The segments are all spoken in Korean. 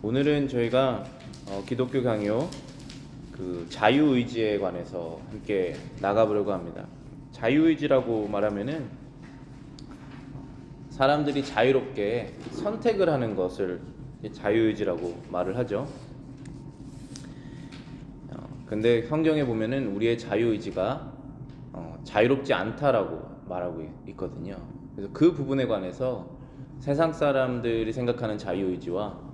오늘은 저희가 기독교 강요 자유의지에 관해서 함께 나가보려고 합니다. 자유의지라고 말하면은 사람들이 자유롭게 선택을 하는 것을 자유의지라고 말을 하죠. 근데 성경에 보면은 우리의 자유의지가 자유롭지 않다라고 말하고 있거든요. 그래서 그 부분에 관해서 세상 사람들이 생각하는 자유의지와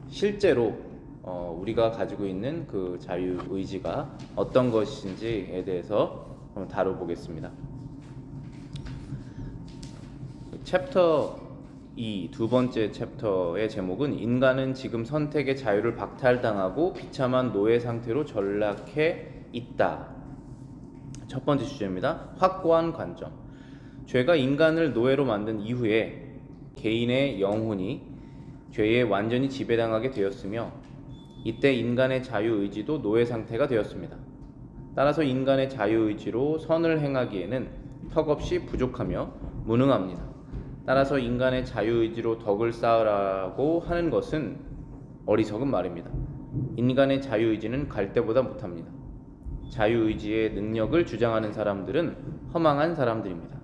실제로 우리가 가지고 있는 그 자유의지가 어떤 것인지에 대해서 한번 다뤄보겠습니다. 챕터 2, 두 번째 챕터의 제목은 인간은 지금 선택의 자유를 박탈당하고 비참한 노예 상태로 전락해 있다. 첫 번째 주제입니다. 확고한 관점. 죄가 인간을 노예로 만든 이후에 개인의 영혼이 죄에 완전히 지배당하게 되었으며 이때 인간의 자유의지도 노예 상태가 되었습니다. 따라서 인간의 자유의지로 선을 행하기에는 턱없이 부족하며 무능합니다. 따라서 인간의 자유의지로 덕을 쌓으라고 하는 것은 어리석은 말입니다. 인간의 자유의지는 갈 때보다 못합니다. 자유의지의 능력을 주장하는 사람들은 허망한 사람들입니다.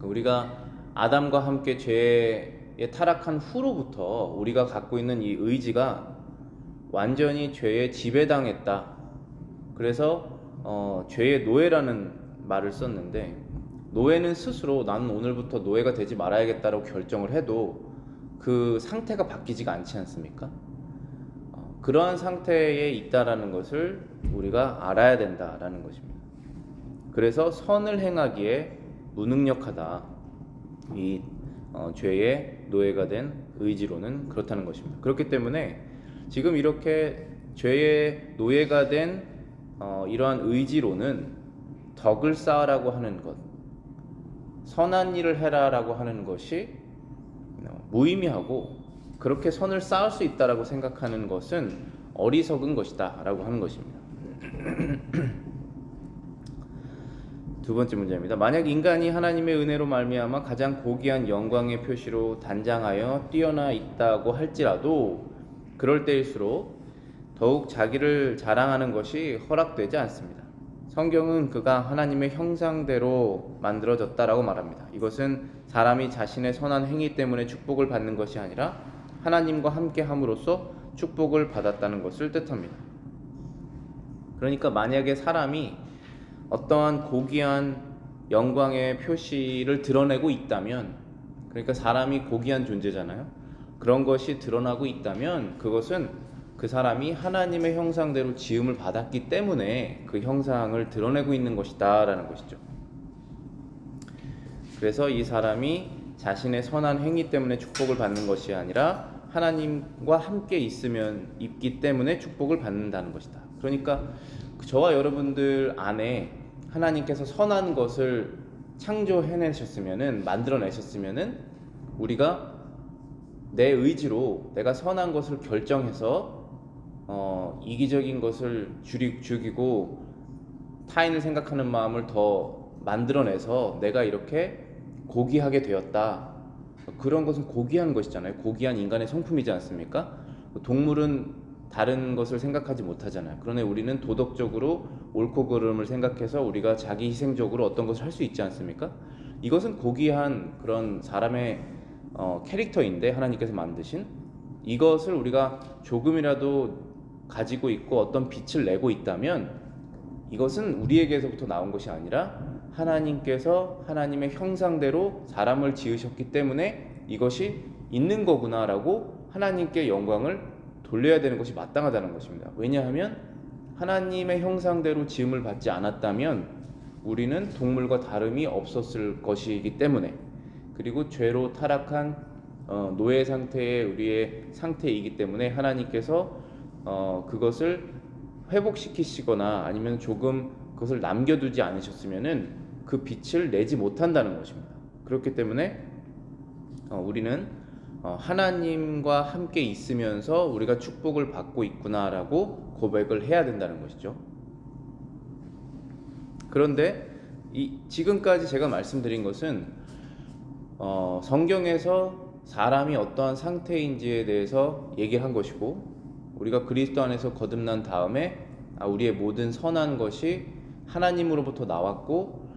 우리가 아담과 함께 죄에 타락한 후로부터 우리가 갖고 있는 이 의지가 완전히 죄에 지배당했다. 그래서 죄의 노예라는 말을 썼는데, 노예는 스스로 나는 오늘부터 노예가 되지 말아야겠다라고 결정을 해도 그 상태가 바뀌지가 않지 않습니까? 그러한 상태에 있다라는 것을 우리가 알아야 된다라는 것입니다. 그래서 선을 행하기에 무능력하다. 이 죄의 노예가 된 의지로는 그렇다는 것입니다. 그렇기 때문에 지금 이렇게 죄의 노예가 된 이러한 의지로는 덕을 쌓으라고 하는 것, 선한 일을 해라라고 하는 것이 무의미하고, 그렇게 선을 쌓을 수 있다라고 생각하는 것은 어리석은 것이다 라고 하는 것입니다. 두 번째 문제입니다. 만약 인간이 하나님의 은혜로 말미암아 가장 고귀한 영광의 표시로 단장하여 뛰어나 있다고 할지라도 그럴 때일수록 더욱 자기를 자랑하는 것이 허락되지 않습니다. 성경은 그가 하나님의 형상대로 만들어졌다라고 말합니다. 이것은 사람이 자신의 선한 행위 때문에 축복을 받는 것이 아니라 하나님과 함께 함으로써 축복을 받았다는 것을 뜻합니다. 그러니까 만약에 사람이 어떠한 고귀한 영광의 표시를 드러내고 있다면, 그러니까 사람이 고귀한 존재잖아요. 그런 것이 드러나고 있다면 그것은 그 사람이 하나님의 형상대로 지음을 받았기 때문에 그 형상을 드러내고 있는 것이다 라는 것이죠. 그래서 이 사람이 자신의 선한 행위 때문에 축복을 받는 것이 아니라 하나님과 함께 있기 때문에 축복을 받는다는 것이다. 그러니까 저와 여러분들 안에 하나님께서 선한 것을 창조해내셨으면은, 만들어내셨으면은, 우리가 내 의지로 내가 선한 것을 결정해서 이기적인 것을 죽이고 타인을 생각하는 마음을 더 만들어내서 내가 이렇게 고귀하게 되었다. 그런 것은 고귀한 것이잖아요. 고귀한 인간의 성품이지 않습니까? 동물은 다른 것을 생각하지 못하잖아요. 그러나 우리는 도덕적으로 옳고 그름을 생각해서 우리가 자기 희생적으로 어떤 것을 할 수 있지 않습니까? 이것은 고귀한 그런 사람의 캐릭터인데, 하나님께서 만드신 이것을 우리가 조금이라도 가지고 있고 어떤 빛을 내고 있다면 이것은 우리에게서부터 나온 것이 아니라 하나님께서 하나님의 형상대로 사람을 지으셨기 때문에 이것이 있는 거구나라고 하나님께 영광을 돌려야 되는 것이 마땅하다는 것입니다. 왜냐하면 하나님의 형상대로 지음을 받지 않았다면 우리는 동물과 다름이 없었을 것이기 때문에, 그리고 죄로 타락한 노예 상태의 우리의 상태이기 때문에 하나님께서 그것을 회복시키시거나 아니면 조금 그것을 남겨두지 않으셨으면은 그 빛을 내지 못한다는 것입니다. 그렇기 때문에 우리는 하나님과 함께 있으면서 우리가 축복을 받고 있구나라고 고백을 해야 된다는 것이죠. 그런데 지금까지 제가 말씀드린 것은 성경에서 사람이 어떠한 상태인지에 대해서 얘기를 한 것이고, 우리가 그리스도 안에서 거듭난 다음에 우리의 모든 선한 것이 하나님으로부터 나왔고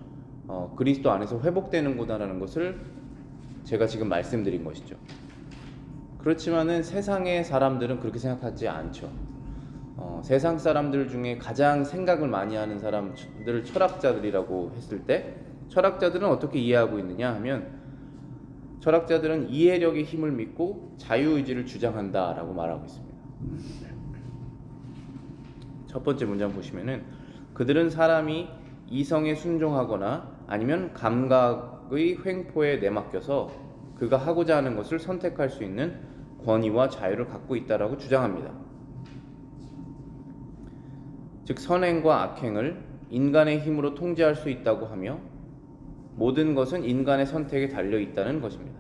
그리스도 안에서 회복되는구나라는 것을 제가 지금 말씀드린 것이죠. 그렇지만은 세상의 사람들은 그렇게 생각하지 않죠. 세상 사람들 중에 가장 생각을 많이 하는 사람들을 철학자들이라고 했을 때, 철학자들은 어떻게 이해하고 있느냐 하면, 철학자들은 이해력의 힘을 믿고 자유의지를 주장한다라고 말하고 있습니다. 첫 번째 문장 보시면은, 그들은 사람이 이성에 순종하거나 아니면 감각의 횡포에 내맡겨서 그가 하고자 하는 것을 선택할 수 있는 권위와 자유를 갖고 있다라고 주장합니다. 즉 선행과 악행을 인간의 힘으로 통제할 수 있다고 하며, 모든 것은 인간의 선택에 달려 있다는 것입니다.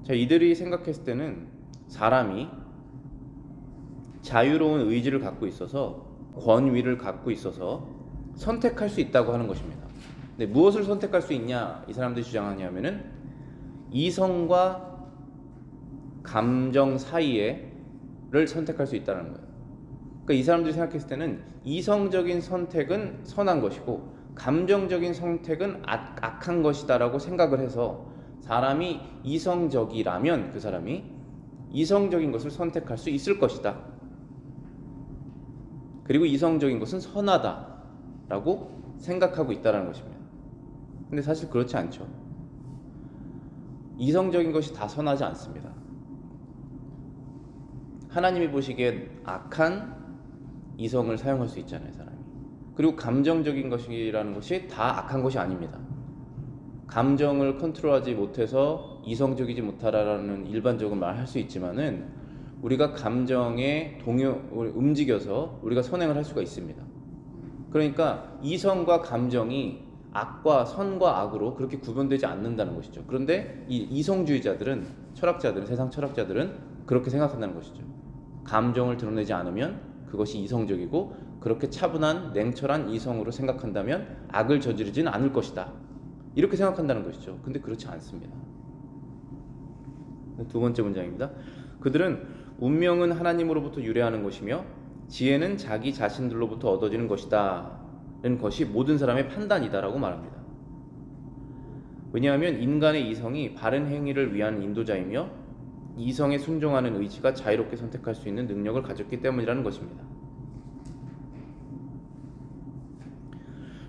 자, 이들이 생각했을 때는 사람이 자유로운 의지를 갖고 있어서, 권위를 갖고 있어서 선택할 수 있다고 하는 것입니다. 근데 무엇을 선택할 수 있냐 이 사람들이 주장하냐면은, 이성과 감정 사이에를 선택할 수 있다는 거예요. 그러니까 이 사람들이 생각했을 때는 이성적인 선택은 선한 것이고 감정적인 선택은 악한 것이다라고 생각을 해서, 사람이 이성적이라면 그 사람이 이성적인 것을 선택할 수 있을 것이다, 그리고 이성적인 것은 선하다라고 생각하고 있다는 것입니다. 근데 사실 그렇지 않죠. 이성적인 것이 다 선하지 않습니다. 하나님이 보시기에 악한 이성을 사용할 수 있잖아요, 사람이. 그리고 감정적인 것이라는 것이 다 악한 것이 아닙니다. 감정을 컨트롤하지 못해서 이성적이지 못하라는 일반적인 말 할 수 있지만은, 우리가 감정에 움직여서 우리가 선행을 할 수가 있습니다. 그러니까 이성과 감정이 악과 선과 악으로 그렇게 구분되지 않는다는 것이죠. 그런데 이 이성주의자들은, 철학자들은, 세상 철학자들은 그렇게 생각한다는 것이죠. 감정을 드러내지 않으면 그것이 이성적이고, 그렇게 차분한 냉철한 이성으로 생각한다면 악을 저지르지는 않을 것이다, 이렇게 생각한다는 것이죠. 근데 그렇지 않습니다. 두 번째 문장입니다. 그들은 운명은 하나님으로부터 유래하는 것이며 지혜는 자기 자신들로부터 얻어지는 것이다 는 것이 모든 사람의 판단이다라고 말합니다. 왜냐하면 인간의 이성이 바른 행위를 위한 인도자이며 이성에 순종하는 의지가 자유롭게 선택할 수 있는 능력을 가졌기 때문이라는 것입니다.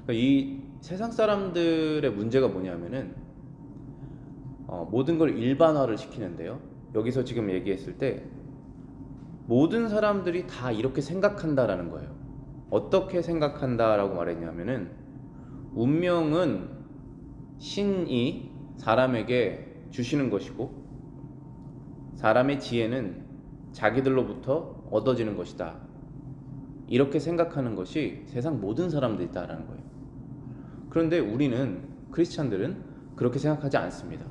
그러니까 이 세상 사람들의 문제가 뭐냐면은 모든 걸 일반화를 시키는데요. 여기서 지금 얘기했을 때 모든 사람들이 다 이렇게 생각한다라는 거예요. 어떻게 생각한다라고 말했냐면은, 운명은 신이 사람에게 주시는 것이고 사람의 지혜는 자기들로부터 얻어지는 것이다, 이렇게 생각하는 것이 세상 모든 사람들이다라는 거예요. 그런데 우리는, 크리스찬들은 그렇게 생각하지 않습니다.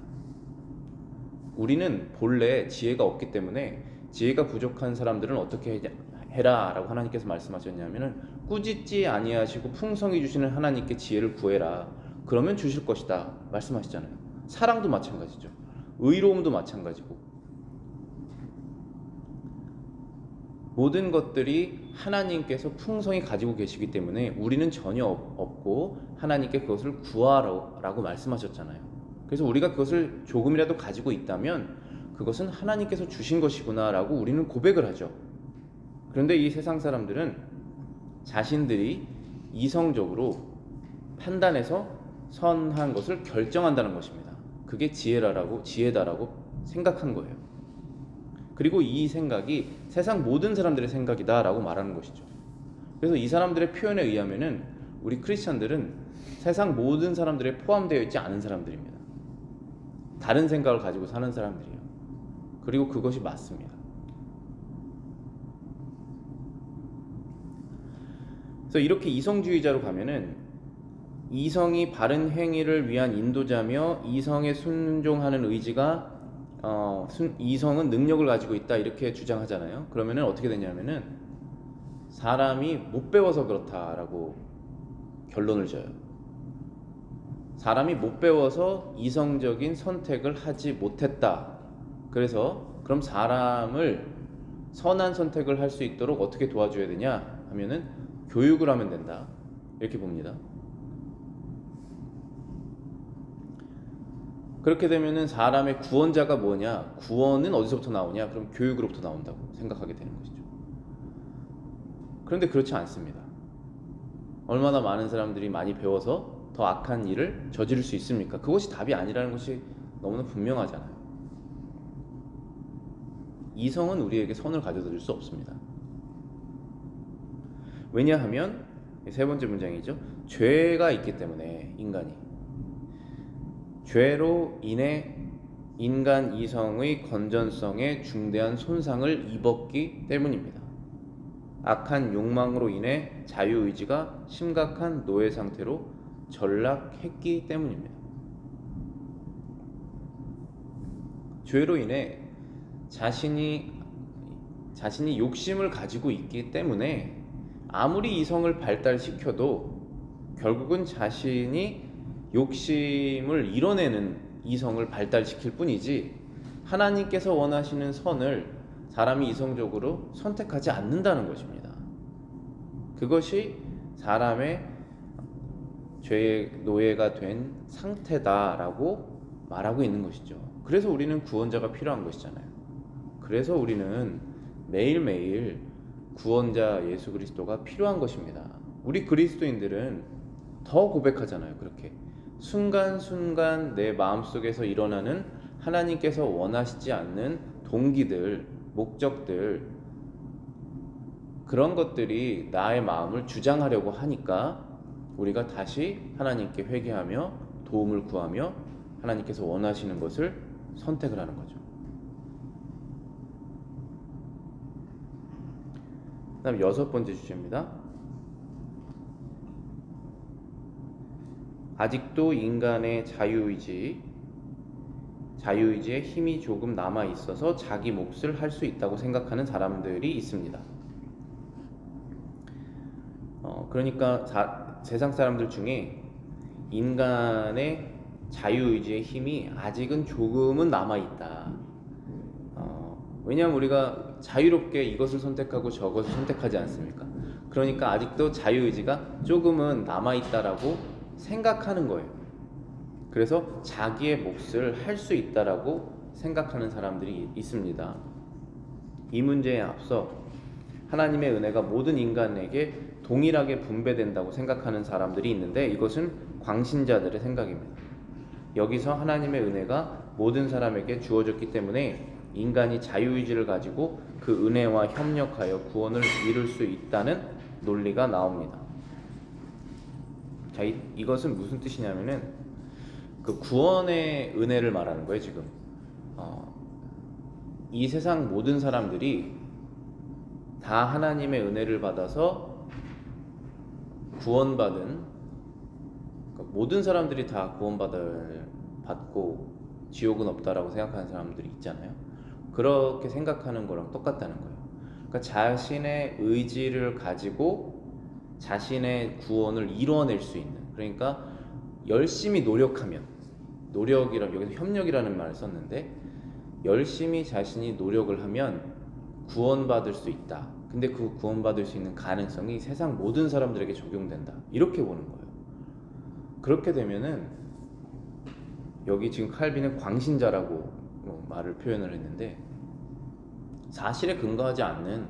우리는 본래 지혜가 없기 때문에, 지혜가 부족한 사람들은 어떻게 해라 라고 하나님께서 말씀하셨냐면은, 꾸짖지 아니하시고 풍성히 주시는 하나님께 지혜를 구해라, 그러면 주실 것이다 말씀하시잖아요. 사랑도 마찬가지죠. 의로움도 마찬가지고, 모든 것들이 하나님께서 풍성히 가지고 계시기 때문에 우리는 전혀 없고 하나님께 그것을 구하라고 말씀하셨잖아요. 그래서 우리가 그것을 조금이라도 가지고 있다면 그것은 하나님께서 주신 것이구나 라고 우리는 고백을 하죠. 그런데 이 세상 사람들은 자신들이 이성적으로 판단해서 선한 것을 결정한다는 것입니다. 그게 지혜다라고 생각한 거예요. 그리고 이 생각이 세상 모든 사람들의 생각이다 라고 말하는 것이죠. 그래서 이 사람들의 표현에 의하면은 우리 크리스찬들은 세상 모든 사람들에 포함되어 있지 않은 사람들입니다. 다른 생각을 가지고 사는 사람들이에요. 그리고 그것이 맞습니다. 그래서 이렇게 이성주의자로 가면은, 이성이 바른 행위를 위한 인도자며 이성에 순종하는 의지가 이성은 능력을 가지고 있다, 이렇게 주장하잖아요. 그러면은 어떻게 되냐면은 사람이 못 배워서 그렇다라고 결론을 져요. 사람이 못 배워서 이성적인 선택을 하지 못했다. 그래서 그럼 사람을 선한 선택을 할 수 있도록 어떻게 도와줘야 되냐 하면은 교육을 하면 된다. 이렇게 봅니다. 그렇게 되면은 사람의 구원자가 뭐냐? 구원은 어디서부터 나오냐? 그럼 교육으로부터 나온다고 생각하게 되는 것이죠. 그런데 그렇지 않습니다. 얼마나 많은 사람들이 많이 배워서 더 악한 일을 저지를 수 있습니까? 그것이 답이 아니라는 것이 너무나 분명하잖아요. 이성은 우리에게 선을 가져다 줄 수 없습니다. 왜냐하면 세 번째 문장이죠. 죄가 있기 때문에 인간이 죄로 인해 인간 이성의 건전성에 중대한 손상을 입었기 때문입니다. 악한 욕망으로 인해 자유의지가 심각한 노예 상태로 전락했기 때문입니다. 죄로 인해 자신이 욕심을 가지고 있기 때문에 아무리 이성을 발달시켜도 결국은 자신이 욕심을 이뤄내는 이성을 발달시킬 뿐이지 하나님께서 원하시는 선을 사람이 이성적으로 선택하지 않는다는 것입니다. 그것이 사람의 죄의 노예가 된 상태다라고 말하고 있는 것이죠. 그래서 우리는 구원자가 필요한 것이잖아요. 그래서 우리는 매일매일 구원자 예수 그리스도가 필요한 것입니다. 우리 그리스도인들은 더 고백하잖아요. 그렇게 순간순간 내 마음속에서 일어나는 하나님께서 원하시지 않는 동기들, 목적들, 그런 것들이 나의 마음을 주장하려고 하니까 우리가 다시 하나님께 회개하며 도움을 구하며 하나님께서 원하시는 것을 선택을 하는 거죠. 그 다음 6번째 주제입니다. 아직도 인간의 자유의지에 힘이 조금 남아 있어서 자기 몫을 할 수 있다고 생각하는 사람들이 있습니다. 그러니까 세상 사람들 중에 인간의 자유의지의 힘이 아직은 조금은 남아 있다. 왜냐하면 우리가 자유롭게 이것을 선택하고 저것을 선택하지 않습니까? 그러니까 아직도 자유의지가 조금은 남아 있다라고 생각하는 거예요. 그래서 자기의 몫을 할 수 있다라고 생각하는 사람들이 있습니다. 이 문제에 앞서 하나님의 은혜가 모든 인간에게 동일하게 분배된다고 생각하는 사람들이 있는데 이것은 광신자들의 생각입니다. 여기서 하나님의 은혜가 모든 사람에게 주어졌기 때문에 인간이 자유의지를 가지고 그 은혜와 협력하여 구원을 이룰 수 있다는 논리가 나옵니다. 자, 이것은 무슨 뜻이냐면은 그 구원의 은혜를 말하는 거예요. 지금 이 세상 모든 사람들이 다 하나님의 은혜를 받아서 구원받은, 그러니까 모든 사람들이 다 구원받고 지옥은 없다라고 생각하는 사람들이 있잖아요. 그렇게 생각하는 거랑 똑같다는 거예요. 그러니까 자신의 의지를 가지고 자신의 구원을 이루어낼 수 있는, 그러니까 열심히 노력하면, 노력이라 여기서 협력이라는 말을 썼는데 열심히 자신이 노력을 하면 구원받을 수 있다. 근데 그 구원받을 수 있는 가능성이 세상 모든 사람들에게 적용된다. 이렇게 보는 거예요. 그렇게 되면은 여기 지금 칼빈은 광신자라고 말을 표현을 했는데 사실에 근거하지 않는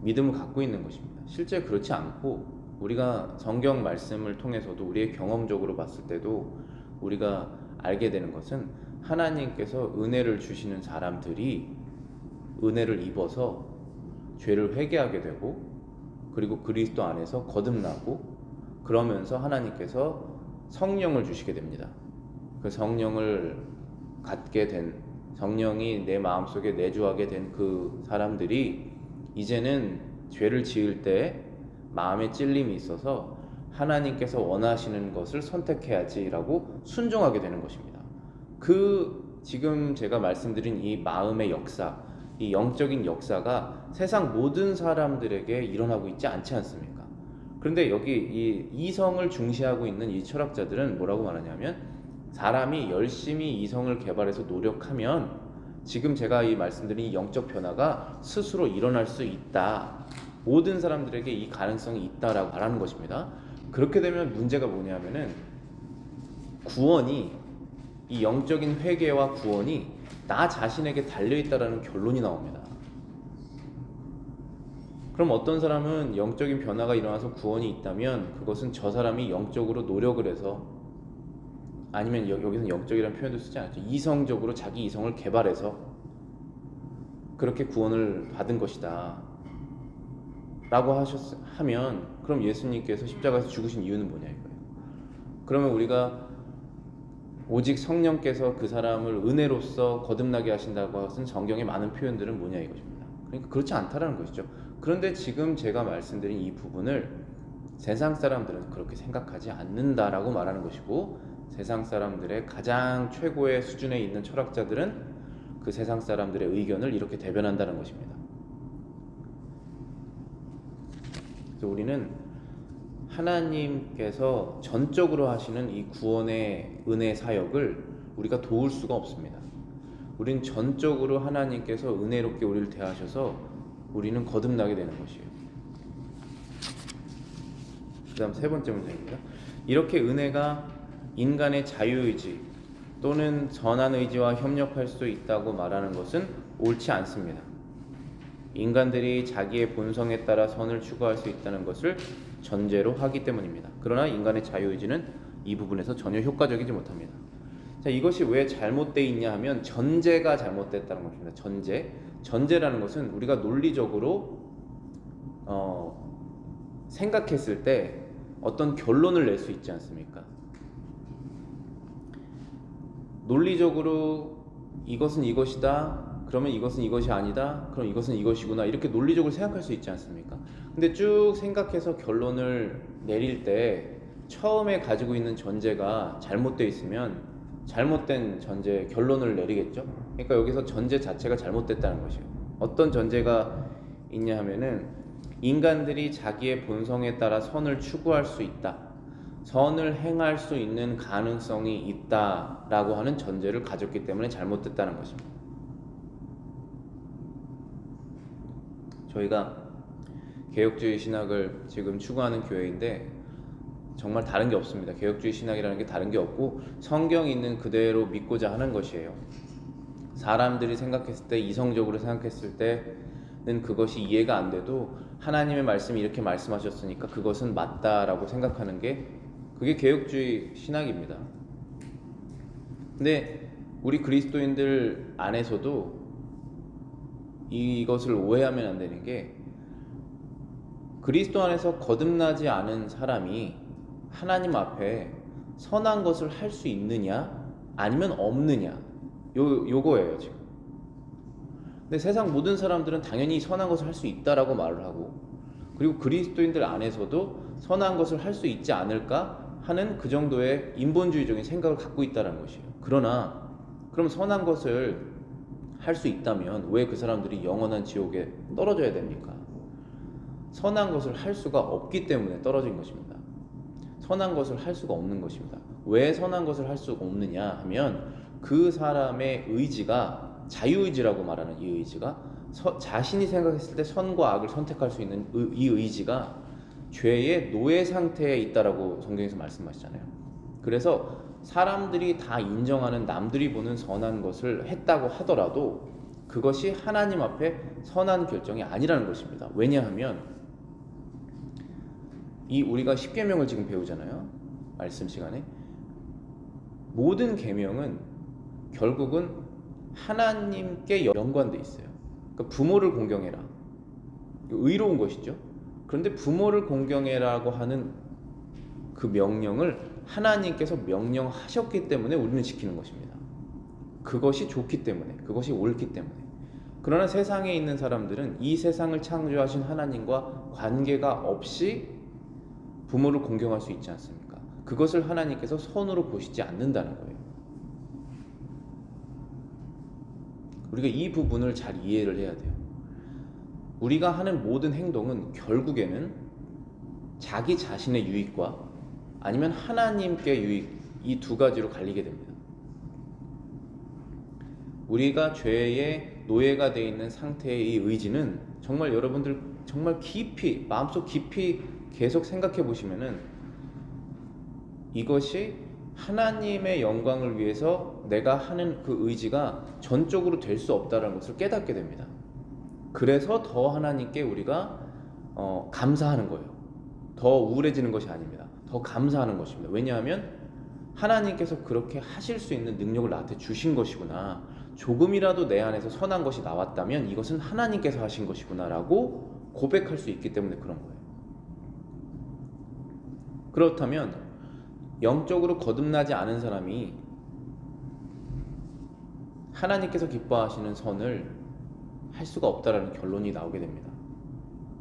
믿음을 갖고 있는 것입니다. 실제 그렇지 않고 우리가 성경 말씀을 통해서도 우리의 경험적으로 봤을 때도 우리가 알게 되는 것은 하나님께서 은혜를 주시는 사람들이 은혜를 입어서 죄를 회개하게 되고 그리고 그리스도 안에서 거듭나고 그러면서 하나님께서 성령을 주시게 됩니다. 그 성령을 갖게 된, 성령이 내 마음속에 내주하게 된 그 사람들이 이제는 죄를 지을 때 마음에 찔림이 있어서 하나님께서 원하시는 것을 선택해야지라고 순종하게 되는 것입니다. 그 지금 제가 말씀드린 이 마음의 역사, 이 영적인 역사가 세상 모든 사람들에게 일어나고 있지 않지 않습니까? 그런데 여기 이 이성을 중시하고 있는 이 철학자들은 뭐라고 말하냐면, 사람이 열심히 이성을 개발해서 노력하면 지금 제가 이 말씀드린 이 영적 변화가 스스로 일어날 수 있다. 모든 사람들에게 이 가능성이 있다라고 말하는 것입니다. 그렇게 되면 문제가 뭐냐면은 구원이, 이 영적인 회개와 구원이 나 자신에게 달려있다라는 결론이 나옵니다. 그럼 어떤 사람은 영적인 변화가 일어나서 구원이 있다면 그것은 저 사람이 영적으로 노력을 해서, 아니면 여기서는 영적이라는 표현도 쓰지 않았죠. 이성적으로 자기 이성을 개발해서 그렇게 구원을 받은 것이다 라고 하면, 그럼 예수님께서 십자가에서 죽으신 이유는 뭐냐 이거예요. 그러면 우리가 오직 성령께서 그 사람을 은혜로서 거듭나게 하신다고 쓴 성경의 많은 표현들은 뭐냐 이것입니다. 그러니까 그렇지 않다라는 것이죠. 그런데 지금 제가 말씀드린 이 부분을 세상 사람들은 그렇게 생각하지 않는다라고 말하는 것이고, 세상 사람들의 가장 최고의 수준에 있는 철학자들은 그 세상 사람들의 의견을 이렇게 대변한다는 것입니다. 그래서 우리는 하나님께서 전적으로 하시는 이 구원의 은혜 사역을 우리가 도울 수가 없습니다. 우리는 전적으로 하나님께서 은혜롭게 우리를 대하셔서 우리는 거듭나게 되는 것이에요. 그 다음 세 번째 문제입니다. 이렇게 은혜가 인간의 자유의지 또는 선한 의지와 협력할 수 있다고 말하는 것은 옳지 않습니다. 인간들이 자기의 본성에 따라 선을 추구할 수 있다는 것을 전제로 하기 때문입니다. 그러나 인간의 자유의지는 이 부분에서 전혀 효과적이지 못합니다. 자, 이것이 왜 잘못되어 있냐 하면 전제가 잘못됐다는 것입니다. 전제라는 것은 우리가 논리적으로 생각했을 때 어떤 결론을 낼 수 있지 않습니까? 논리적으로 이것은 이것이다, 그러면 이것은 이것이 아니다, 그럼 이것은 이것이구나, 이렇게 논리적으로 생각할 수 있지 않습니까? 근데 쭉 생각해서 결론을 내릴 때 처음에 가지고 있는 전제가 잘못되어 있으면 잘못된 전제 결론을 내리겠죠. 그러니까 여기서 전제 자체가 잘못됐다는 것이에요. 어떤 전제가 있냐 하면은 인간들이 자기의 본성에 따라 선을 추구할 수 있다, 선을 행할 수 있는 가능성이 있다라고 하는 전제를 가졌기 때문에 잘못됐다는 것입니다. 저희가 개혁주의 신학을 지금 추구하는 교회인데 정말 다른 게 없습니다. 개혁주의 신학이라는 게 다른 게 없고 성경이 있는 그대로 믿고자 하는 것이에요. 사람들이 생각했을 때, 이성적으로 생각했을 때는 그것이 이해가 안 돼도 하나님의 말씀이 이렇게 말씀하셨으니까 그것은 맞다라고 생각하는 게, 그게 개혁주의 신학입니다. 근데 우리 그리스도인들 안에서도 이것을 오해하면 안 되는 게, 그리스도 안에서 거듭나지 않은 사람이 하나님 앞에 선한 것을 할 수 있느냐 아니면 없느냐, 요거예요 지금. 근데 세상 모든 사람들은 당연히 선한 것을 할 수 있다라고 말을 하고, 그리고 그리스도인들 안에서도 선한 것을 할 수 있지 않을까 하는 그 정도의 인본주의적인 생각을 갖고 있다는 것이에요. 그러나 그럼 선한 것을 할 수 있다면 왜 그 사람들이 영원한 지옥에 떨어져야 됩니까? 선한 것을 할 수가 없기 때문에 떨어진 것입니다. 선한 것을 할 수가 없는 것입니다. 왜 선한 것을 할 수가 없느냐 하면 그 사람의 의지가, 자유의지라고 말하는 이 의지가, 자신이 생각했을 때 선과 악을 선택할 수 있는 이 의지가 죄의 노예 상태에 있다라고 성경에서 말씀하시잖아요. 그래서 사람들이 다 인정하는, 남들이 보는 선한 것을 했다고 하더라도 그것이 하나님 앞에 선한 결정이 아니라는 것입니다. 왜냐하면 우리가 십계명을 지금 배우잖아요. 말씀 시간에. 모든 계명은 결국은 하나님께 연관돼 있어요. 그러니까 부모를 공경해라, 의로운 것이죠. 그런데 부모를 공경해라고 하는 그 명령을 하나님께서 명령하셨기 때문에 우리는 지키는 것입니다. 그것이 좋기 때문에, 그것이 옳기 때문에. 그러나 세상에 있는 사람들은 이 세상을 창조하신 하나님과 관계가 없이 부모를 공경할 수 있지 않습니까? 그것을 하나님께서 선으로 보시지 않는다는 거예요. 우리가 이 부분을 잘 이해를 해야 돼요. 우리가 하는 모든 행동은 결국에는 자기 자신의 유익과 아니면 하나님께 유익, 이 두 가지로 갈리게 됩니다. 우리가 죄의 노예가 되어 있는 상태의 이 의지는 정말 여러분들 정말 깊이, 마음속 깊이 계속 생각해 보시면은 이것이 하나님의 영광을 위해서 내가 하는 그 의지가 전적으로 될 수 없다는 것을 깨닫게 됩니다. 그래서 더 하나님께 우리가 감사하는 거예요. 더 우울해지는 것이 아닙니다. 더 감사하는 것입니다. 왜냐하면 하나님께서 그렇게 하실 수 있는 능력을 나한테 주신 것이구나. 조금이라도 내 안에서 선한 것이 나왔다면 이것은 하나님께서 하신 것이구나 라고 고백할 수 있기 때문에 그런 거예요. 그렇다면 영적으로 거듭나지 않은 사람이 하나님께서 기뻐하시는 선을 할 수가 없다라는 결론이 나오게 됩니다.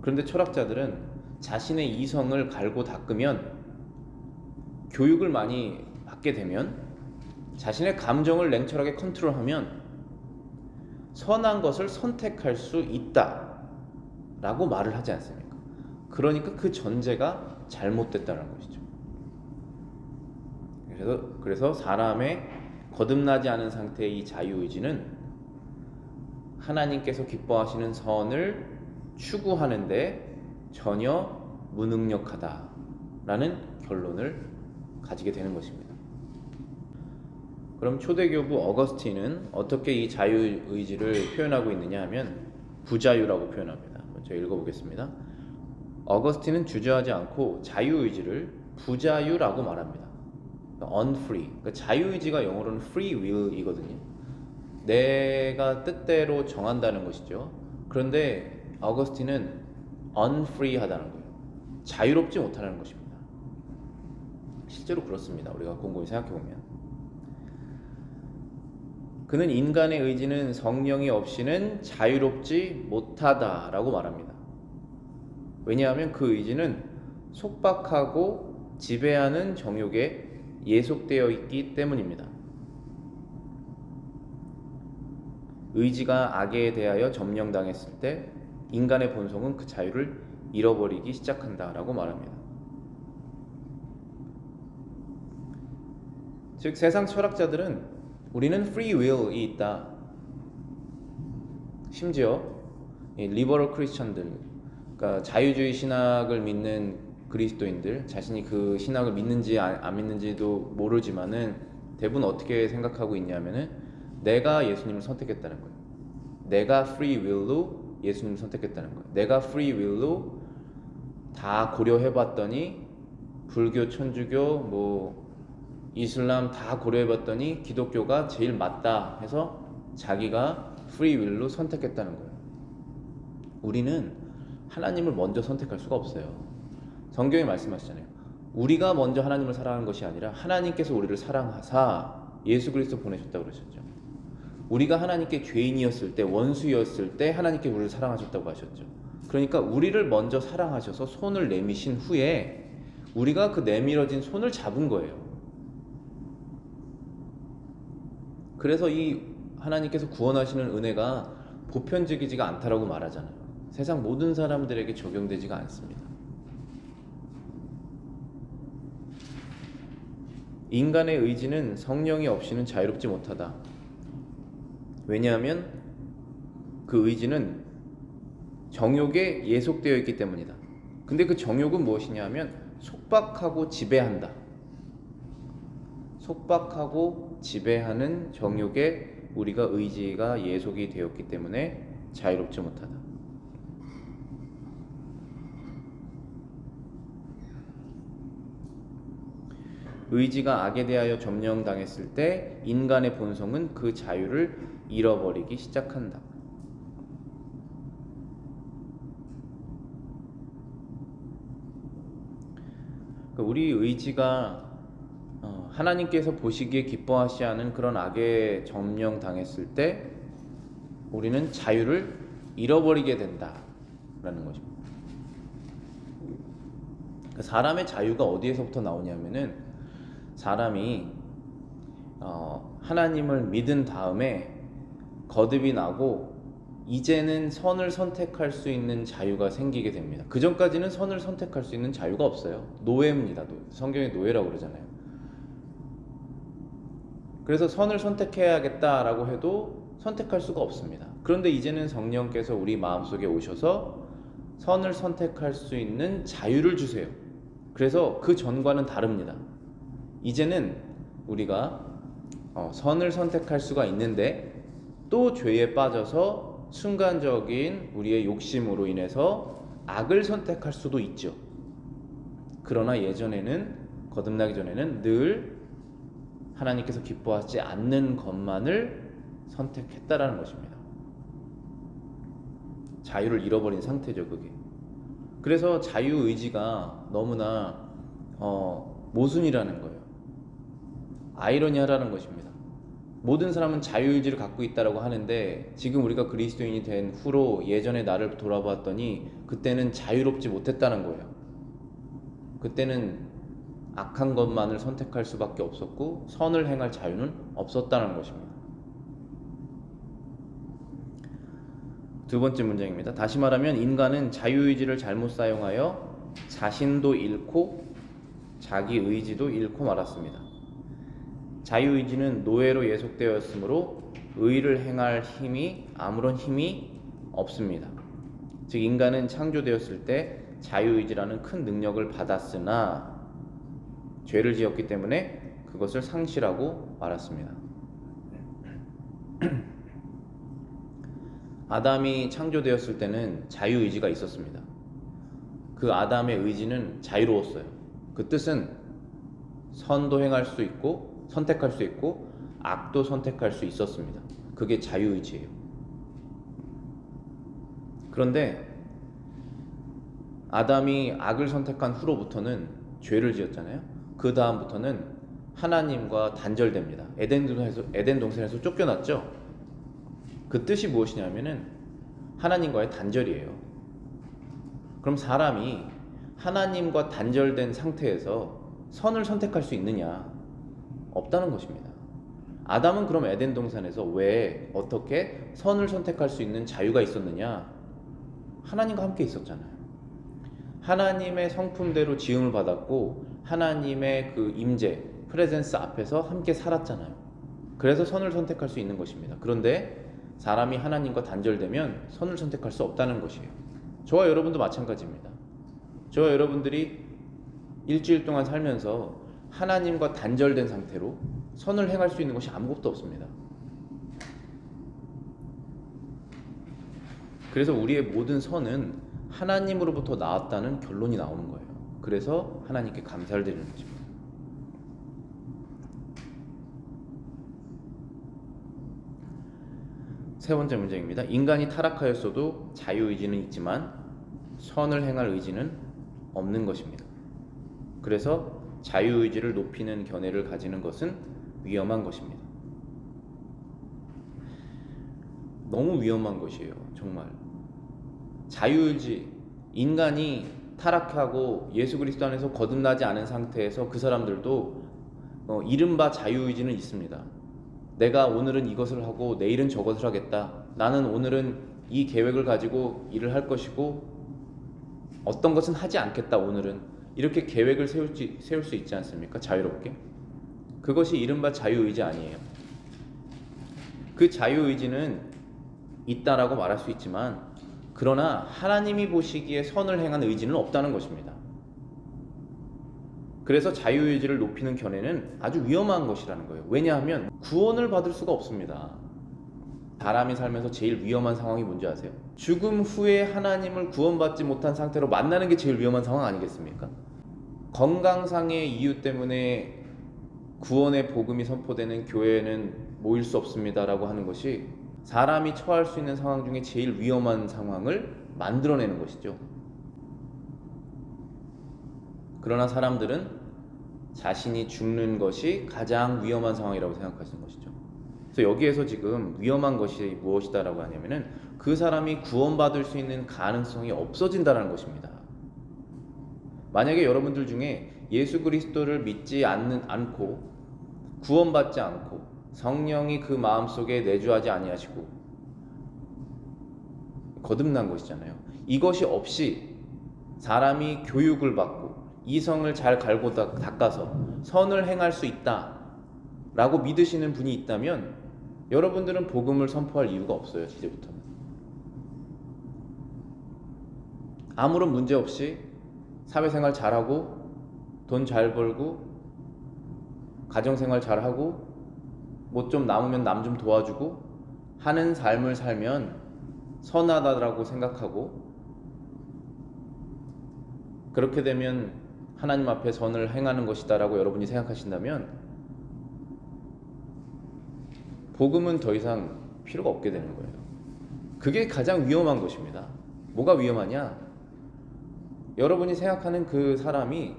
그런데 철학자들은 자신의 이성을 갈고 닦으면, 교육을 많이 받게 되면, 자신의 감정을 냉철하게 컨트롤하면 선한 것을 선택할 수 있다 라고 말을 하지 않습니까? 그러니까 그 전제가 잘못됐다는 것이죠. 그래서 사람의 거듭나지 않은 상태의 이 자유의지는 하나님께서 기뻐하시는 선을 추구하는데 전혀 무능력하다라는 결론을 가지게 되는 것입니다. 그럼 초대교부 어거스틴은 어떻게 이 자유의지를 표현하고 있느냐 하면 부자유라고 표현합니다. 제가 읽어보겠습니다. 어거스틴은 주저하지 않고 자유의지를 부자유라고 말합니다. unfree. 그러니까 자유의지가 영어로는 free will이거든요. 내가 뜻대로 정한다는 것이죠. 그런데 어거스틴은 unfree하다는 거예요. 자유롭지 못하는 것입니다. 실제로 그렇습니다. 우리가 곰곰이 생각해보면 그는 인간의 의지는 성령이 없이는 자유롭지 못하다라고 말합니다. 왜냐하면 그 의지는 속박하고 지배하는 정욕에 예속되어 있기 때문입니다. 의지가 악에 대하여 점령당했을 때 인간의 본성은 그 자유를 잃어버리기 시작한다라고 말합니다. 즉 세상 철학자들은 우리는 free will이 있다. 심지어 리버럴 크리스천들, 그러니까 자유주의 신학을 믿는 그리스도인들, 자신이 그 신학을 믿는지 안 믿는지도 모르지만은 대부분 어떻게 생각하고 있냐면은 내가 예수님을 선택했다는 거예요. 내가 free will로 예수님을 선택했다는 거예요. 내가 free will로 다 고려해봤더니 불교, 천주교, 이슬람 다 고려해봤더니 기독교가 제일 맞다 해서 자기가 free will로 선택했다는 거예요. 우리는 하나님을 먼저 선택할 수가 없어요. 성경이 말씀하시잖아요. 우리가 먼저 하나님을 사랑하는 것이 아니라 하나님께서 우리를 사랑하사 예수 그리스도 보내셨다고 그러셨죠. 우리가 하나님께 죄인이었을 때, 원수였을 때 하나님께 우리를 사랑하셨다고 하셨죠. 그러니까 우리를 먼저 사랑하셔서 손을 내미신 후에 우리가 그 내밀어진 손을 잡은 거예요. 그래서 이 하나님께서 구원하시는 은혜가 보편적이지가 않다라고 말하잖아요. 세상 모든 사람들에게 적용되지가 않습니다. 인간의 의지는 성령이 없이는 자유롭지 못하다. 왜냐하면 그 의지는 정욕에 예속되어 있기 때문이다. 근데 그 정욕은 무엇이냐 하면 속박하고 지배한다. 속박하고 지배하는 정욕에 우리가 의지가 예속이 되었기 때문에 자유롭지 못하다. 의지가 악에 대하여 점령당했을 때 인간의 본성은 그 자유를 잃어버리기 시작한다. 우리 의지가 하나님께서 보시기에 기뻐하시 않은 그런 악에 점령당했을 때 우리는 자유를 잃어버리게 된다라는 것입니다. 사람의 자유가 어디에서부터 나오냐면은 사람이 하나님을 믿은 다음에 거듭이 나고 이제는 선을 선택할 수 있는 자유가 생기게 됩니다. 그 전까지는 선을 선택할 수 있는 자유가 없어요. 노예입니다. 성경에 노예라고 그러잖아요. 그래서 선을 선택해야겠다라고 해도 선택할 수가 없습니다. 그런데 이제는 성령께서 우리 마음속에 오셔서 선을 선택할 수 있는 자유를 주세요. 그래서 그 전과는 다릅니다. 이제는 우리가 선을 선택할 수가 있는데 또 죄에 빠져서 순간적인 우리의 욕심으로 인해서 악을 선택할 수도 있죠. 그러나 예전에는, 거듭나기 전에는 늘 하나님께서 기뻐하지 않는 것만을 선택했다라는 것입니다. 자유를 잃어버린 상태죠, 그게. 그래서 자유의지가 너무나 모순이라는 거예요. 아이러니하라는 것입니다. 모든 사람은 자유의지를 갖고 있다고 하는데 지금 우리가 그리스도인이 된 후로 예전의 나를 돌아봤더니 그때는 자유롭지 못했다는 거예요. 그때는 악한 것만을 선택할 수밖에 없었고 선을 행할 자유는 없었다는 것입니다. 두 번째 문장입니다. 다시 말하면 인간은 자유의지를 잘못 사용하여 자신도 잃고 자기 의지도 잃고 말았습니다. 자유의지는 노예로 예속되었으므로 의를 행할 아무런 힘이 없습니다. 즉 인간은 창조되었을 때 자유의지라는 큰 능력을 받았으나 죄를 지었기 때문에 그것을 상실하고 말았습니다. 아담이 창조되었을 때는 자유의지가 있었습니다. 그 아담의 의지는 자유로웠어요. 그 뜻은 선도 행할 수 있고 선택할 수 있고 악도 선택할 수 있었습니다. 그게 자유의지예요. 그런데 아담이 악을 선택한 후로부터는 죄를 지었잖아요. 그 다음부터는 하나님과 단절됩니다. 에덴 동산에서 쫓겨났죠. 그 뜻이 무엇이냐면은 하나님과의 단절이에요. 그럼 사람이 하나님과 단절된 상태에서 선을 선택할 수 있느냐? 없다는 것입니다. 아담은 그럼 에덴 동산에서 왜 어떻게 선을 선택할 수 있는 자유가 있었느냐? 하나님과 함께 있었잖아요. 하나님의 성품대로 지음을 받았고 하나님의 그 임재, 프레젠스 앞에서 함께 살았잖아요. 그래서 선을 선택할 수 있는 것입니다. 그런데 사람이 하나님과 단절되면 선을 선택할 수 없다는 것이에요. 저와 여러분도 마찬가지입니다. 저와 여러분들이 일주일 동안 살면서 하나님과 단절된 상태로 선을 행할 수 있는 것이 아무것도 없습니다. 그래서 우리의 모든 선은 하나님으로부터 나왔다는 결론이 나오는 거예요. 그래서 하나님께 감사를 드리는 것입니다. 세 번째 문제입니다. 인간이 타락하였어도 자유의지는 있지만 선을 행할 의지는 없는 것입니다. 그래서 자유의지를 높이는 견해를 가지는 것은 위험한 것입니다. 너무 위험한 것이에요. 정말. 자유의지, 인간이 타락하고 예수 그리스도 안에서 거듭나지 않은 상태에서 그 사람들도 이른바 자유의지는 있습니다. 내가 오늘은 이것을 하고 내일은 저것을 하겠다. 나는 오늘은 이 계획을 가지고 일을 할 것이고 어떤 것은 하지 않겠다. 오늘은 이렇게 계획을 세울 수 있지 않습니까? 자유롭게. 그것이 이른바 자유의지 아니에요. 그 자유의지는 있다라고 말할 수 있지만 그러나 하나님이 보시기에 선을 행한 의지는 없다는 것입니다. 그래서 자유의지를 높이는 견해는 아주 위험한 것이라는 거예요. 왜냐하면 구원을 받을 수가 없습니다. 사람이 살면서 제일 위험한 상황이 뭔지 아세요? 죽음 후에 하나님을 구원받지 못한 상태로 만나는 게 제일 위험한 상황 아니겠습니까? 건강상의 이유 때문에 구원의 복음이 선포되는 교회에는 모일 수 없습니다라고 하는 것이 사람이 처할 수 있는 상황 중에 제일 위험한 상황을 만들어내는 것이죠. 그러나 사람들은 자신이 죽는 것이 가장 위험한 상황이라고 생각하시는 것이죠. 그래서 여기에서 지금 위험한 것이 무엇이다라고 하냐면은 그 사람이 구원받을 수 있는 가능성이 없어진다는 것입니다. 만약에 여러분들 중에 예수 그리스도를 믿지 않고 구원받지 않고 성령이 그 마음속에 내주하지 아니하시고 거듭난 것이잖아요. 이것이 없이 사람이 교육을 받고 이성을 잘 갈고 닦아서 선을 행할 수 있다라고 믿으시는 분이 있다면 여러분들은 복음을 선포할 이유가 없어요. 이제부터는 아무런 문제 없이 사회생활 잘하고 돈 잘 벌고 가정생활 잘하고 뭐 좀 남으면 남 좀 도와주고 하는 삶을 살면 선하다라고 생각하고 그렇게 되면 하나님 앞에 선을 행하는 것이다 라고 여러분이 생각하신다면 복음은 더 이상 필요가 없게 되는 거예요. 그게 가장 위험한 것입니다. 뭐가 위험하냐? 여러분이 생각하는 그 사람이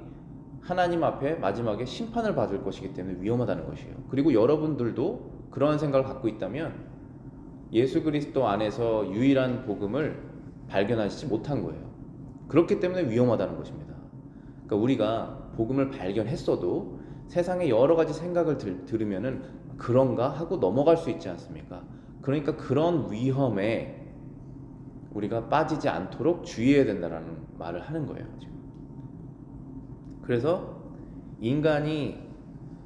하나님 앞에 마지막에 심판을 받을 것이기 때문에 위험하다는 것이에요. 그리고 여러분들도 그러한 생각을 갖고 있다면 예수 그리스도 안에서 유일한 복음을 발견하시지 못한 거예요. 그렇기 때문에 위험하다는 것입니다. 그러니까 우리가 복음을 발견했어도 세상에 여러 가지 생각을 들으면은 그런가 하고 넘어갈 수 있지 않습니까? 그러니까 그런 위험에 우리가 빠지지 않도록 주의해야 된다는 말을 하는 거예요. 지금. 그래서 인간이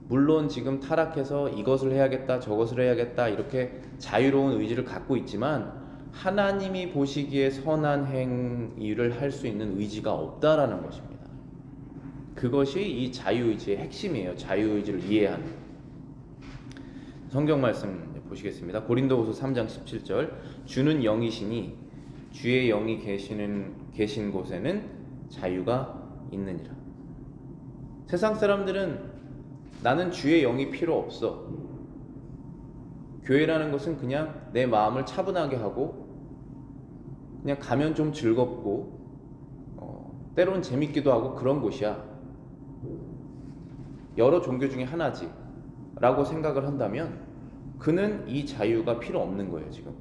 물론 지금 타락해서 이것을 해야겠다 저것을 해야겠다 이렇게 자유로운 의지를 갖고 있지만 하나님이 보시기에 선한 행위를 할 수 있는 의지가 없다라는 것입니다. 그것이 이 자유의지의 핵심이에요. 자유의지를 이해하는. 성경 말씀 보시겠습니다. 고린도후서 3장 17절 주는 영이시니 주의 영이 계신 곳에는 자유가 있느니라. 세상 사람들은 나는 주의 영이 필요 없어. 교회라는 것은 그냥 내 마음을 차분하게 하고 그냥 가면 좀 즐겁고 때론 재밌기도 하고 그런 곳이야. 여러 종교 중에 하나지 라고 생각을 한다면 그는 이 자유가 필요 없는 거예요. 지금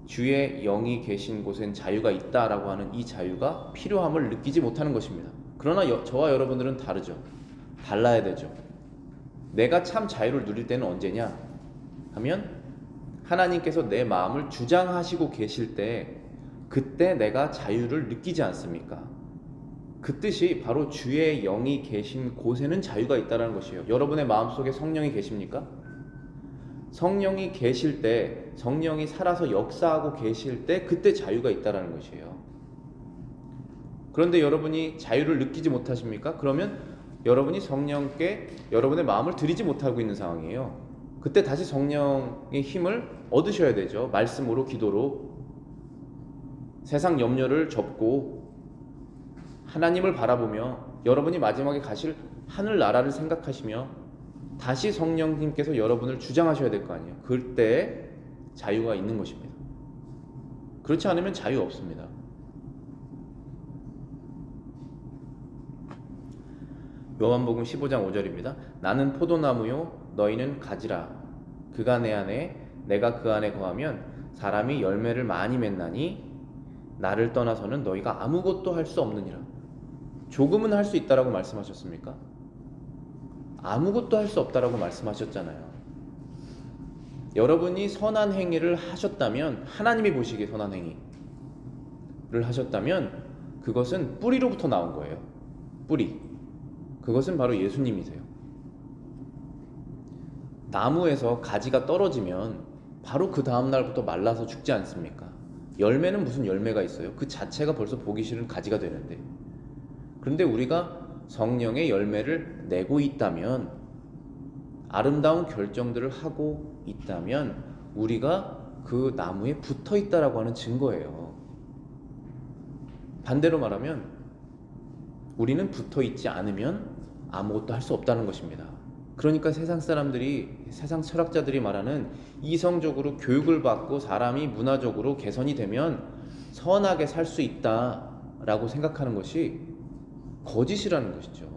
주의 영이 계신 곳엔 자유가 있다라고 하는 이 자유가 필요함을 느끼지 못하는 것입니다. 그러나 저와 여러분들은 다르죠. 달라야 되죠. 내가 참 자유를 누릴 때는 언제냐 하면 하나님께서 내 마음을 주장하시고 계실 때 그때 내가 자유를 느끼지 않습니까? 그 뜻이 바로 주의 영이 계신 곳에는 자유가 있다는 것이에요. 여러분의 마음속에 성령이 계십니까? 성령이 계실 때, 성령이 살아서 역사하고 계실 때 그때 자유가 있다는 것이에요. 그런데 여러분이 자유를 느끼지 못하십니까? 그러면 여러분이 성령께 여러분의 마음을 드리지 못하고 있는 상황이에요. 그때 다시 성령의 힘을 얻으셔야 되죠. 말씀으로, 기도로. 세상 염려를 접고 하나님을 바라보며 여러분이 마지막에 가실 하늘나라를 생각하시며 다시 성령님께서 여러분을 주장하셔야 될 거 아니에요. 그때 자유가 있는 것입니다. 그렇지 않으면 자유 없습니다. 요한복음 15장 5절입니다. 나는 포도나무요 너희는 가지라. 그가 내 안에 내가 그 안에 거하면 사람이 열매를 많이 맺나니 나를 떠나서는 너희가 아무것도 할 수 없느니라. 조금은 할 수 있다라고 말씀하셨습니까? 아무것도 할 수 없다라고 말씀하셨잖아요. 여러분이 선한 행위를 하셨다면 하나님이 보시기에 선한 행위를 하셨다면 그것은 뿌리로부터 나온 거예요. 뿌리. 그것은 바로 예수님이세요. 나무에서 가지가 떨어지면 바로 그 다음 날부터 말라서 죽지 않습니까? 열매는 무슨 열매가 있어요? 그 자체가 벌써 보기 싫은 가지가 되는데. 그런데 우리가 성령의 열매를 내고 있다면, 아름다운 결정들을 하고 있다면 우리가 그 나무에 붙어 있다라고 하는 증거예요. 반대로 말하면 우리는 붙어 있지 않으면 아무것도 할 수 없다는 것입니다. 그러니까 세상 사람들이, 세상 철학자들이 말하는 이성적으로 교육을 받고 사람이 문화적으로 개선이 되면 선하게 살 수 있다라고 생각하는 것이 거짓이라는 것이죠.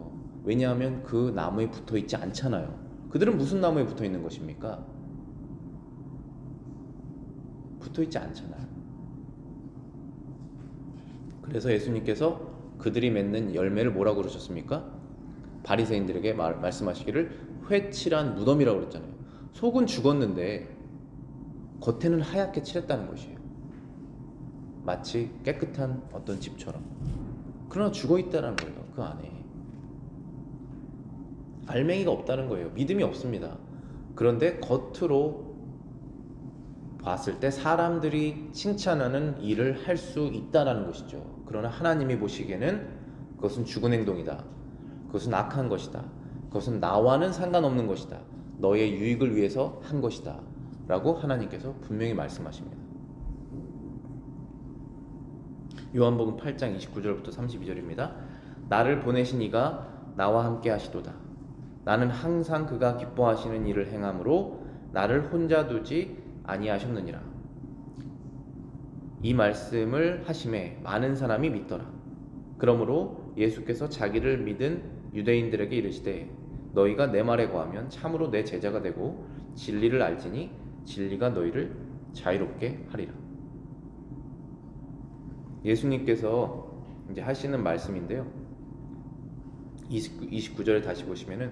왜냐하면 그 나무에 붙어 있지 않잖아요. 그들은 무슨 나무에 붙어 있는 것입니까? 붙어 있지 않잖아요. 그래서 예수님께서 그들이 맺는 열매를 뭐라고 그러셨습니까? 바리새인들에게 말씀하시기를 회칠한 무덤이라고 그랬잖아요. 속은 죽었는데 겉에는 하얗게 칠했다는 것이에요. 마치 깨끗한 어떤 집처럼. 그러나 죽어 있다는 거예요. 그 안에 알맹이가 없다는 거예요. 믿음이 없습니다. 그런데 겉으로 봤을 때 사람들이 칭찬하는 일을 할 수 있다는 것이죠. 그러나 하나님이 보시기에는 그것은 죽은 행동이다. 그것은 악한 것이다. 그것은 나와는 상관없는 것이다. 너의 유익을 위해서 한 것이다. 라고 하나님께서 분명히 말씀하십니다. 요한복음 8장 29절부터 32절입니다. 나를 보내신 이가 나와 함께 하시도다. 나는 항상 그가 기뻐하시는 일을 행함으로 나를 혼자 두지 아니하셨느니라. 이 말씀을 하심에 많은 사람이 믿더라. 그러므로 예수께서 자기를 믿은 유대인들에게 이르시되 너희가 내 말에 거하면 참으로 내 제자가 되고 진리를 알지니 진리가 너희를 자유롭게 하리라. 예수님께서 이제 하시는 말씀인데요. 29절을 다시 보시면은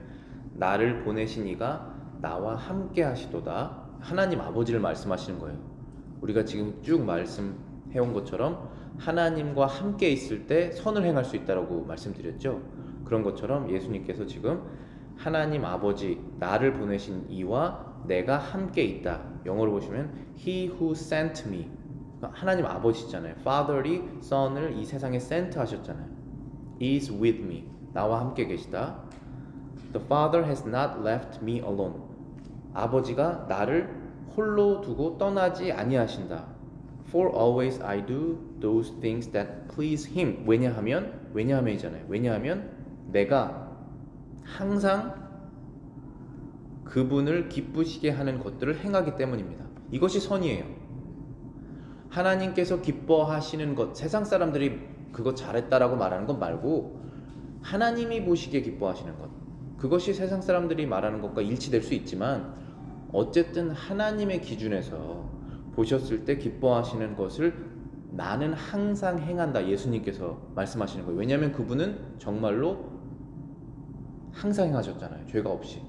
나를 보내신 이가 나와 함께 하시도다. 하나님 아버지를 말씀하시는 거예요. 우리가 지금 쭉 말씀해온 것처럼 하나님과 함께 있을 때 선을 행할 수 있다라고 말씀드렸죠. 그런 것처럼 예수님께서 지금 하나님 아버지 나를 보내신 이와 내가 함께 있다. 영어로 보시면 He who sent me. 하나님 아버지잖아요. Father이 Son을 이 세상에 sent 하셨잖아요. is with me. 나와 함께 계시다. The Father has not left me alone. 아버지가 나를 홀로 두고 떠나지 아니하신다. For always I do those things that please Him. 왜냐하면이잖아요. 왜냐하면 내가 항상 그분을 기쁘시게 하는 것들을 행하기 때문입니다. 이것이 선이에요. 하나님께서 기뻐하시는 것, 세상 사람들이 그거 잘했다라고 말하는 것 말고 하나님이 보시기에 기뻐하시는 것, 그것이 세상 사람들이 말하는 것과 일치될 수 있지만 어쨌든 하나님의 기준에서 보셨을 때 기뻐하시는 것을 나는 항상 행한다. 예수님께서 말씀하시는 거예요. 왜냐하면 그분은 정말로 항상 행하셨잖아요. 죄가 없이.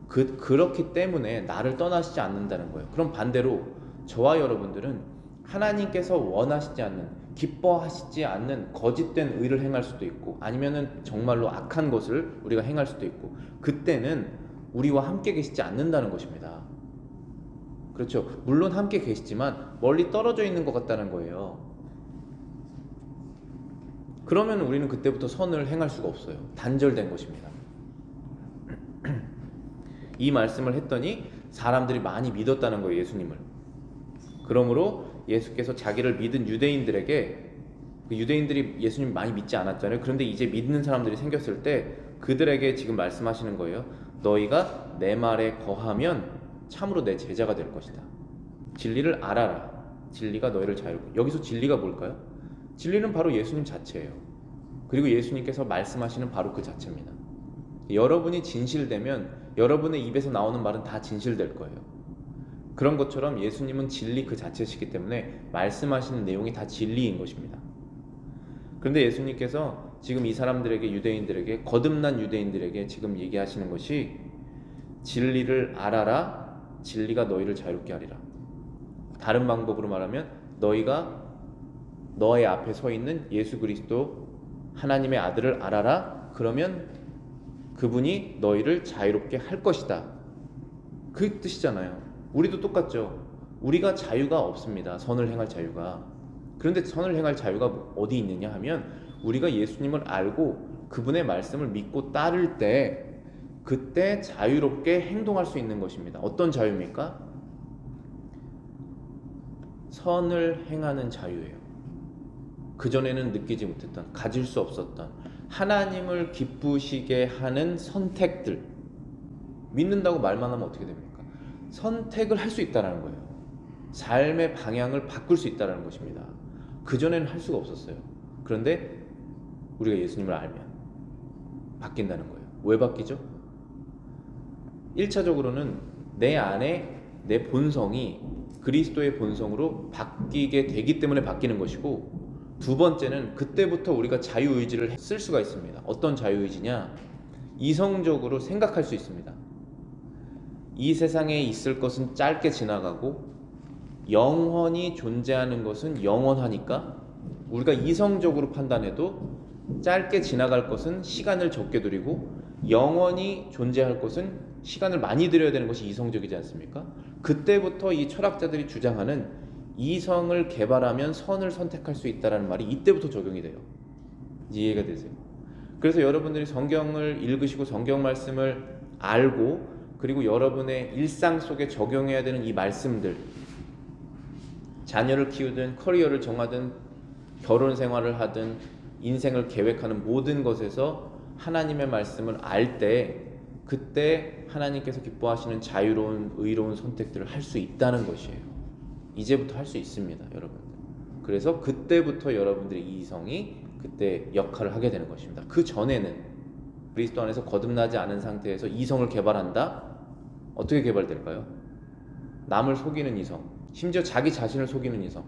그렇기 때문에 나를 떠나시지 않는다는 거예요. 그럼 반대로 저와 여러분들은 하나님께서 원하시지 않는, 기뻐하시지 않는 거짓된 의를 행할 수도 있고 아니면은 정말로 악한 것을 우리가 행할 수도 있고 그때는 우리와 함께 계시지 않는다는 것입니다. 그렇죠. 물론 함께 계시지만 멀리 떨어져 있는 것 같다는 거예요. 그러면 우리는 그때부터 선을 행할 수가 없어요. 단절된 것입니다. 이 말씀을 했더니 사람들이 많이 믿었다는 거예요. 예수님을. 그러므로 예수께서 자기를 믿은 유대인들에게, 그 유대인들이 예수님 많이 믿지 않았잖아요. 그런데 이제 믿는 사람들이 생겼을 때 그들에게 지금 말씀하시는 거예요. 너희가 내 말에 거하면 참으로 내 제자가 될 것이다. 진리를 알아라. 진리가 너희를 자유롭게. 여기서 진리가 뭘까요? 진리는 바로 예수님 자체예요. 그리고 예수님께서 말씀하시는 바로 그 자체입니다. 여러분이 진실되면 여러분의 입에서 나오는 말은 다 진실될 거예요. 그런 것처럼 예수님은 진리 그 자체시기 때문에 말씀하시는 내용이 다 진리인 것입니다. 그런데 예수님께서 지금 이 사람들에게, 유대인들에게, 거듭난 유대인들에게 지금 얘기하시는 것이 진리를 알아라. 진리가 너희를 자유롭게 하리라. 다른 방법으로 말하면 너희가 너의 앞에 서 있는 예수 그리스도 하나님의 아들을 알아라. 그러면 그분이 너희를 자유롭게 할 것이다. 그 뜻이잖아요. 우리도 똑같죠. 우리가 자유가 없습니다. 선을 행할 자유가. 그런데 선을 행할 자유가 어디 있느냐 하면 우리가 예수님을 알고 그분의 말씀을 믿고 따를 때 그때 자유롭게 행동할 수 있는 것입니다. 어떤 자유입니까? 선을 행하는 자유예요. 그전에는 느끼지 못했던, 가질 수 없었던 하나님을 기쁘시게 하는 선택들. 믿는다고 말만 하면 어떻게 됩니까? 선택을 할 수 있다는 거예요. 삶의 방향을 바꿀 수 있다는 것입니다. 그전에는 할 수가 없었어요. 그런데 우리가 예수님을 알면 바뀐다는 거예요. 왜 바뀌죠? 1차적으로는 내 안에 내 본성이 그리스도의 본성으로 바뀌게 되기 때문에 바뀌는 것이고, 두 번째는 그때부터 우리가 자유의지를 쓸 수가 있습니다. 어떤 자유의지냐? 이성적으로 생각할 수 있습니다. 이 세상에 있을 것은 짧게 지나가고 영원히 존재하는 것은 영원하니까 우리가 이성적으로 판단해도 짧게 지나갈 것은 시간을 적게 들이고 영원히 존재할 것은 시간을 많이 들여야 되는 것이 이성적이지 않습니까? 그때부터 이 철학자들이 주장하는 이성을 개발하면 선을 선택할 수 있다는 말이 이때부터 적용이 돼요. 이해가 되세요? 그래서 여러분들이 성경을 읽으시고 성경 말씀을 알고 그리고 여러분의 일상 속에 적용해야 되는 이 말씀들, 자녀를 키우든 커리어를 정하든 결혼 생활을 하든 인생을 계획하는 모든 것에서 하나님의 말씀을 알 때 그때 하나님께서 기뻐하시는 자유로운 의로운 선택들을 할 수 있다는 것이에요. 이제부터 할 수 있습니다, 여러분들. 그래서 그때부터 여러분들의 이성이 그때 역할을 하게 되는 것입니다. 그 전에는 그리스도 안에서 거듭나지 않은 상태에서 이성을 개발한다? 어떻게 개발될까요? 남을 속이는 이성, 심지어 자기 자신을 속이는 이성,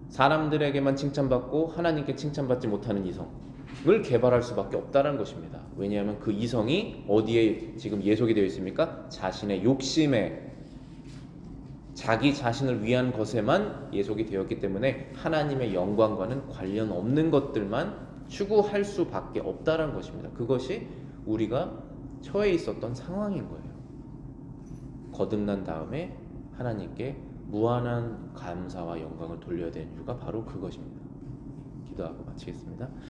사람들에게만 칭찬받고 하나님께 칭찬받지 못하는 이성을 개발할 수밖에 없다는 것입니다. 왜냐하면 그 이성이 어디에 지금 예속이 되어 있습니까? 자신의 욕심에, 자기 자신을 위한 것에만 예속이 되었기 때문에 하나님의 영광과는 관련 없는 것들만 추구할 수밖에 없다는 것입니다. 그것이 우리가 처해 있었던 상황인 거예요. 거듭난 다음에 하나님께 무한한 감사와 영광을 돌려야 되는 이유가 바로 그것입니다. 기도하고 마치겠습니다.